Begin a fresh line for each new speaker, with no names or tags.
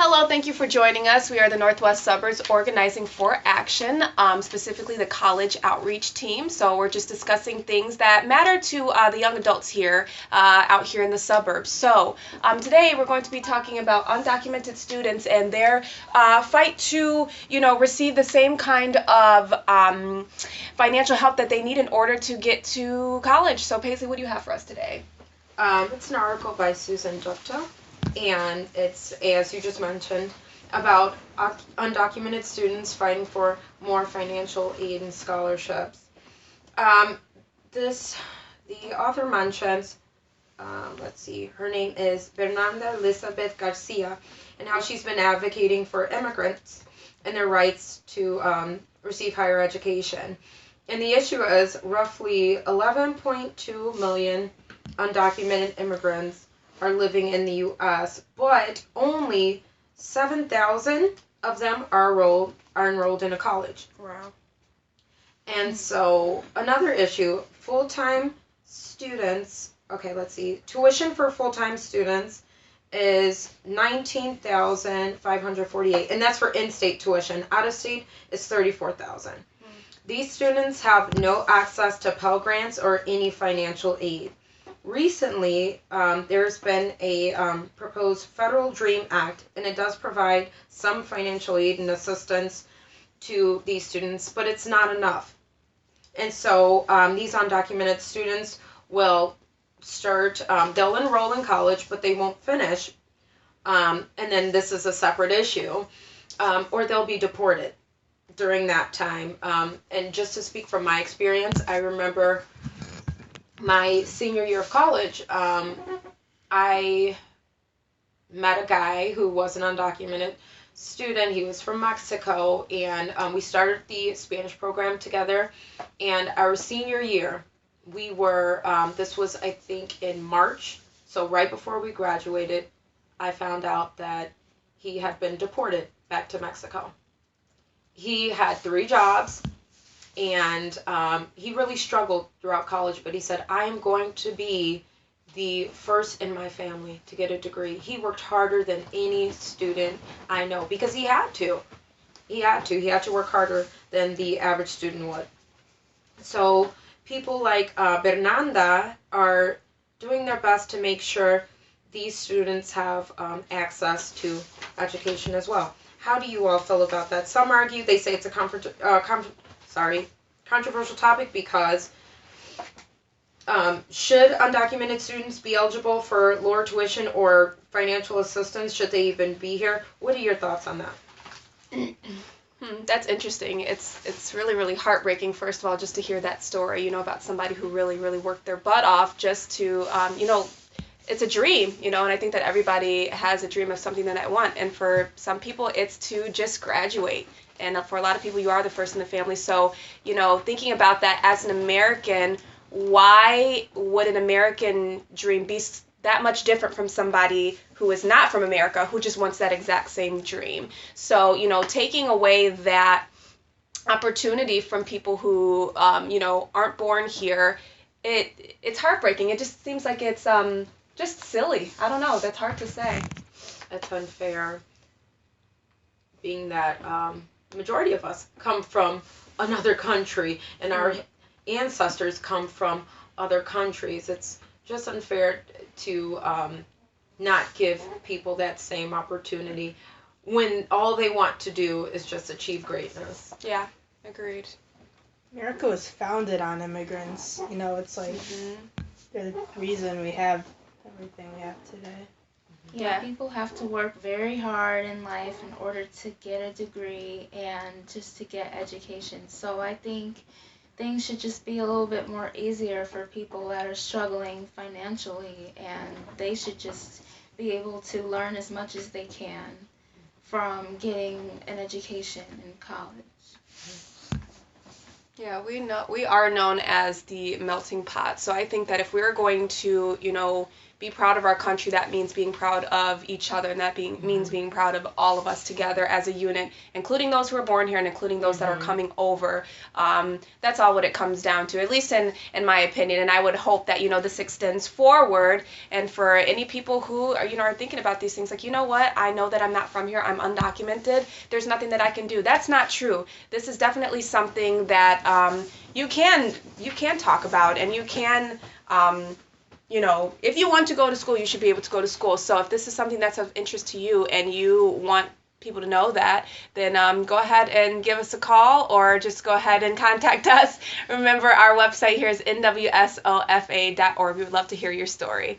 Hello, thank you for joining us. We are the Northwest Suburbs Organizing for Action, specifically the college outreach team. So we're just discussing things that matter to the young adults here, out here in the suburbs. So today we're going to be talking about undocumented students and their fight to, receive the same kind of financial help that they need in order to get to college. So Paisley, what do you have for us today?
It's an article by Susan Jupta, and it's, as you just mentioned, about undocumented students fighting for more financial aid and scholarships. The author mentions, her name is Fernanda Elizabeth Garcia, and how she's been advocating for immigrants and their rights to receive higher education. And the issue is roughly 11.2 million undocumented immigrants are living in the U.S., but only 7,000 of them are enrolled in a college.
Wow.
And so another issue, full-time students, tuition for full-time students is $19,548, and that's for in-state tuition. Out-of-state is $34,000. These students have no access to Pell Grants or any financial aid. Recently, there's been a proposed Federal DREAM Act, and it does provide some financial aid and assistance to these students, but it's not enough. And so these undocumented students will they'll enroll in college, but they won't finish, and then this is a separate issue, or they'll be deported during that time. And just to speak from my experience, I remember my senior year of college, I met a guy who was an undocumented student. He was from Mexico, and we started the Spanish program together. And our senior year, we were, this was, I think, in March, so right before we graduated, I found out that he had been deported back to Mexico. He had 3 jobs. And he really struggled throughout college, but he said, I am going to be the first in my family to get a degree. He worked harder than any student I know because he had to. He had to work harder than the average student would. So people like Fernanda are doing their best to make sure these students have access to education as well. How do you all feel about that? Some argue, they say it's a controversial topic because should undocumented students be eligible for lower tuition or financial assistance? Should they even be here? What are your thoughts on that?
That's interesting. It's really, really heartbreaking, first of all, just to hear that story, about somebody who really, really worked their butt off just to, it's a dream, and I think that everybody has a dream of something that they want. And for some people, it's to just graduate. And for a lot of people, you are the first in the family. So, thinking about that as an American, why would an American dream be that much different from somebody who is not from America, who just wants that exact same dream? So, taking away that opportunity from people who, aren't born here, it's heartbreaking. It just seems like it's just silly. I don't know. That's hard to say.
It's unfair, being that the majority of us come from another country, and our ancestors come from other countries. It's just unfair to not give people that same opportunity when all they want to do is just achieve greatness.
Yeah, agreed.
America was founded on immigrants. It's like they're the reason we have everything we have today.
Yeah, people have to work very hard in life in order to get a degree and just to get education. So I think things should just be a little bit more easier for people that are struggling financially, and they should just be able to learn as much as they can from getting an education in college.
Yeah, we are known as the melting pot. So I think that if we're going to, be proud of our country, that means being proud of each other, and that means being proud of all of us together as a unit, including those who are born here and including those that are coming over. That's all what it comes down to, at least in my opinion. And I would hope that, this extends forward, and for any people who are thinking about these things, like, you know what, I know that I'm not from here, I'm undocumented, there's nothing that I can do. That's not true. This is definitely something that you can talk about, and you can if you want to go to school, you should be able to go to school. So if this is something that's of interest to you and you want people to know that, then go ahead and give us a call, or just go ahead and contact us. Remember, our website here is nwsofa.org. We would love to hear your story.